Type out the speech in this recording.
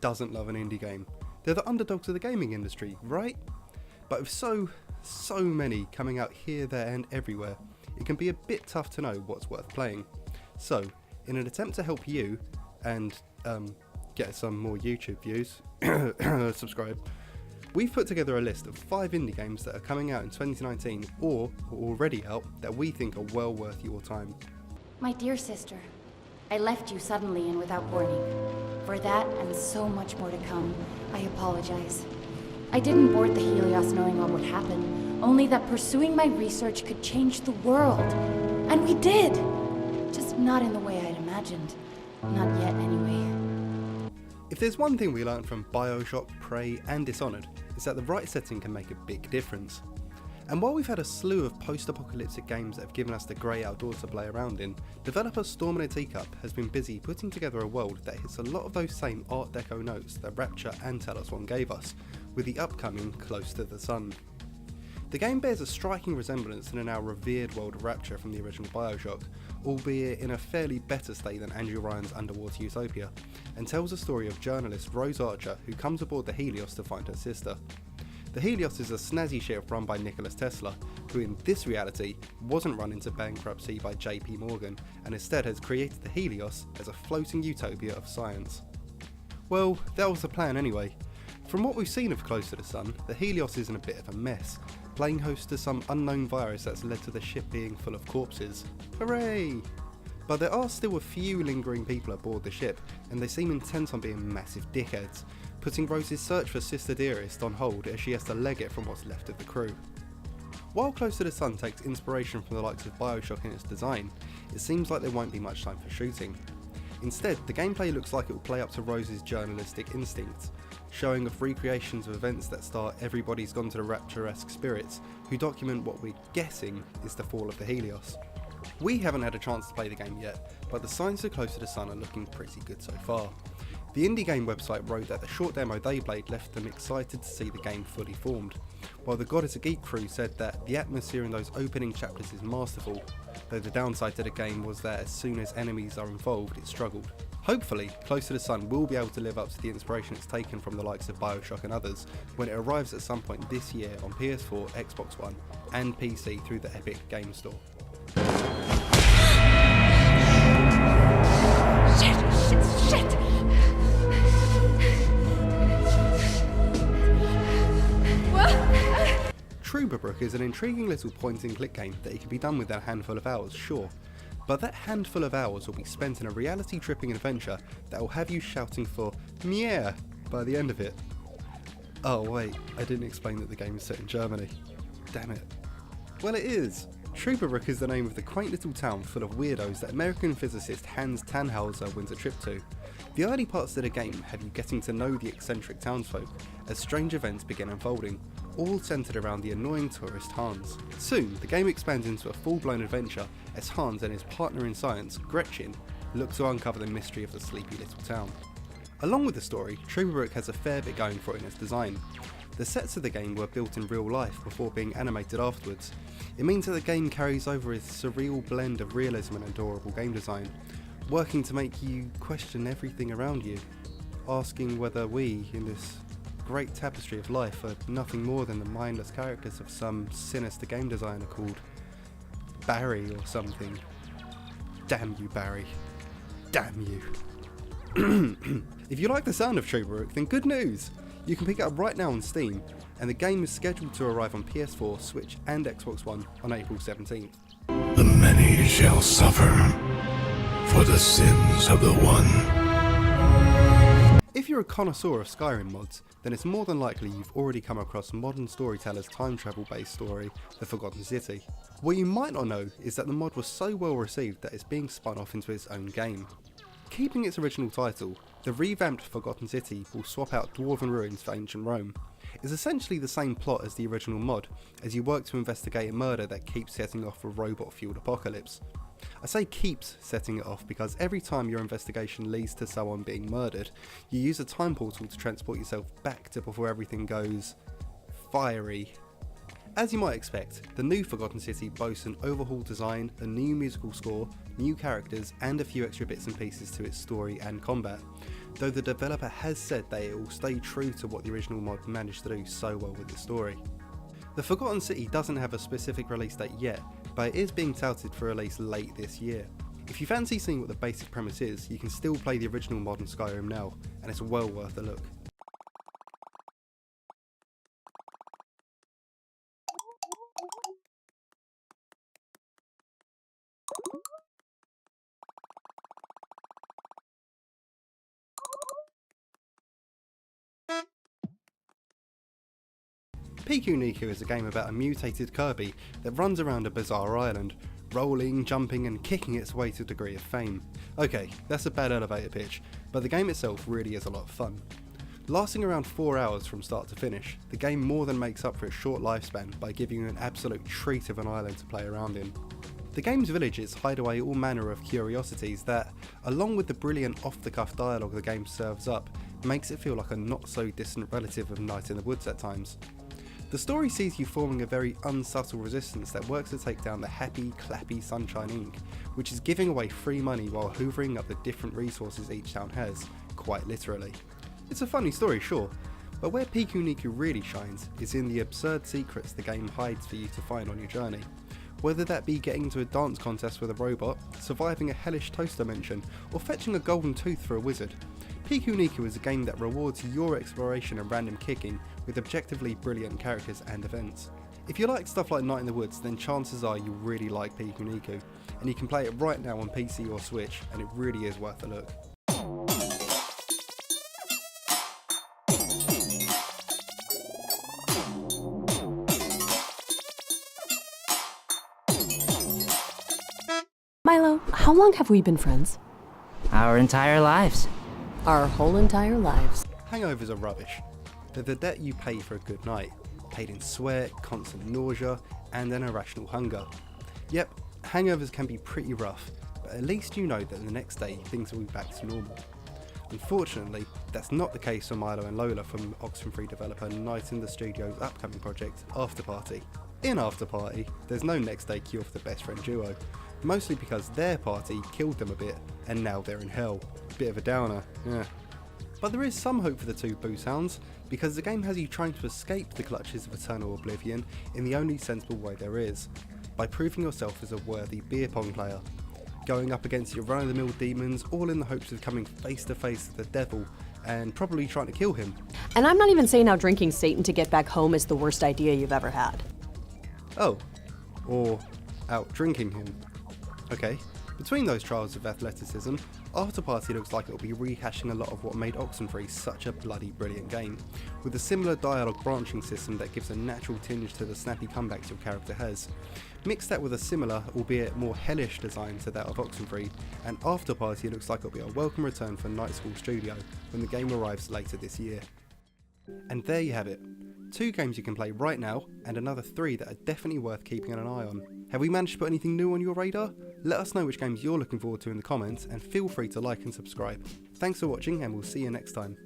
doesn't love an indie game? They're the underdogs of the gaming industry, right? But with so many coming out here, there and everywhere, it can be a bit tough to know what's worth playing. So, in an attempt to help you and get some more YouTube views, subscribe, we've put together a list of 5 indie games that are coming out in 2019 or are already out that we think are well worth your time. My dear sister, I left you suddenly and without warning. For that and so much more to come, I apologize. I didn't board the Helios knowing what would happen, only that pursuing my research could change the world. And we did! Just not in the way I'd imagined. Not yet, anyway. If there's one thing we learned from BioShock, Prey and Dishonored, it's that the right setting can make a big difference. And while we've had a slew of post-apocalyptic games that have given us the grey outdoors to play around in, developer Storm in a Teacup has been busy putting together a world that hits a lot of those same Art Deco notes that Rapture and Talos 1 gave us, with the upcoming Close to the Sun. The game bears a striking resemblance to the now revered world of Rapture from the original BioShock, albeit in a fairly better state than Andrew Ryan's underwater utopia, and tells the story of journalist Rose Archer who comes aboard the Helios to find her sister. The Helios is a snazzy ship run by Nikola Tesla, who in this reality wasn't run into bankruptcy by JP Morgan and instead has created the Helios as a floating utopia of science. Well, that was the plan anyway. From what we've seen of Close to the Sun, the Helios is in a bit of a mess, playing host to some unknown virus that's led to the ship being full of corpses. Hooray! But there are still a few lingering people aboard the ship, and they seem intent on being massive dickheads, putting Rose's search for Sister Dearest on hold as she has to leg it from what's left of the crew. While Close to the Sun takes inspiration from the likes of BioShock in its design, it seems like there won't be much time for shooting. Instead, the gameplay looks like it will play up to Rose's journalistic instincts, showing off recreations of events that star Everybody's Gone to the Rapture-esque spirits, who document what we're guessing is the fall of the Helios. We haven't had a chance to play the game yet, but the signs for Close to the Sun are looking pretty good so far. The indie game website wrote that the short demo they played left them excited to see the game fully formed, while the God is a Geek crew said that the atmosphere in those opening chapters is masterful, though the downside to the game was that as soon as enemies are involved it struggled. Hopefully, Close to the Sun will be able to live up to the inspiration it's taken from the likes of BioShock and others when it arrives at some point this year on PS4, Xbox One and PC through the Epic Game Store. Shit! Trooperbrook is an intriguing little point-and-click game that it can be done within a handful of hours, sure, but that handful of hours will be spent in a reality-tripping adventure that will have you shouting for "Mia" by the end of it. Oh wait, I didn't explain that the game is set in Germany. Damn it. Well, it is. Trooperbrook is the name of the quaint little town full of weirdos that American physicist Hans Tannhauser wins a trip to. The early parts of the game have you getting to know the eccentric townsfolk as strange events begin unfolding, all centred around the annoying tourist Hans. Soon, the game expands into a full-blown adventure as Hans and his partner in science, Gretchen, look to uncover the mystery of the sleepy little town. Along with the story, Trooperbrook has a fair bit going for it in its design. The sets of the game were built in real life before being animated afterwards. It means that the game carries over its surreal blend of realism and adorable game design, working to make you question everything around you, asking whether we, in this great tapestry of life, are nothing more than the mindless characters of some sinister game designer called Barry or something. Damn you, Barry. Damn you. If you like the sound of Trooperbrook, then good news! You can pick it up right now on Steam, and the game is scheduled to arrive on PS4, Switch and Xbox One on April 17th. The many shall suffer for the sins of the one. If you're a connoisseur of Skyrim mods, then it's more than likely you've already come across Modern Storyteller's time travel based story, The Forgotten City. What you might not know is that the mod was so well received that it's being spun off into its own game. Keeping its original title, the revamped Forgotten City will swap out dwarven ruins for ancient Rome. It's essentially the same plot as the original mod, as you work to investigate a murder that keeps setting off a robot-fueled apocalypse. I say keeps setting it off because every time your investigation leads to someone being murdered, you use a time portal to transport yourself back to before everything goes fiery. As you might expect, the new Forgotten City boasts an overhauled design, a new musical score, new characters, and a few extra bits and pieces to its story and combat, though the developer has said that it will stay true to what the original mod managed to do so well with its story. The Forgotten City doesn't have a specific release date yet, but it is being touted for release late this year. If you fancy seeing what the basic premise is, you can still play the original mod on Skyrim now, and it's well worth a look. Piku Niku is a game about a mutated Kirby that runs around a bizarre island, rolling, jumping and kicking its way to a degree of fame. Okay, that's a bad elevator pitch, but the game itself really is a lot of fun. Lasting around 4 hours from start to finish, the game more than makes up for its short lifespan by giving you an absolute treat of an island to play around in. The game's villages hide away all manner of curiosities that, along with the brilliant off-the-cuff dialogue the game serves up, makes it feel like a not-so-distant relative of Night in the Woods at times. The story sees you forming a very unsubtle resistance that works to take down the happy, clappy Sunshine Inc., which is giving away free money while hoovering up the different resources each town has, quite literally. It's a funny story, sure, but where Piku Niku really shines is in the absurd secrets the game hides for you to find on your journey. Whether that be getting into a dance contest with a robot, surviving a hellish toaster dimension, or fetching a golden tooth for a wizard, Piku Niku is a game that rewards your exploration and random kicking with objectively brilliant characters and events. If you like stuff like Night in the Woods, then chances are you really like Piku Niku, and you can play it right now on PC or Switch, and it really is worth a look. Milo, how long have we been friends? Our entire lives. Our whole entire lives. Hangovers are rubbish. They're the debt you pay for a good night, paid in sweat, constant nausea, and an irrational hunger. Yep, hangovers can be pretty rough, but at least you know that the next day things will be back to normal. Unfortunately, that's not the case for Milo and Lola from Oxenfree developer Night in the Studio's upcoming project, After Party. In After Party, there's no next day cure for the best friend duo, mostly because their party killed them a bit, and now they're in hell. Bit of a downer, yeah. But there is some hope for the two Boo Sounds, because the game has you trying to escape the clutches of eternal oblivion in the only sensible way there is, by proving yourself as a worthy beer pong player. Going up against your run-of-the-mill demons, all in the hopes of coming face to face with the devil, and probably trying to kill him. And I'm not even saying how drinking Satan to get back home is the worst idea you've ever had. Oh, or out drinking him. Okay, between those trials of athleticism, After Party looks like it'll be rehashing a lot of what made Oxenfree such a bloody brilliant game, with a similar dialogue branching system that gives a natural tinge to the snappy comebacks your character has. Mix that with a similar, albeit more hellish design to that of Oxenfree, and After Party looks like it'll be a welcome return for Night School Studio when the game arrives later this year. And there you have it. 2 games you can play right now, and another 3 that are definitely worth keeping an eye on. Have we managed to put anything new on your radar? Let us know which games you're looking forward to in the comments, and feel free to like and subscribe. Thanks for watching, and we'll see you next time.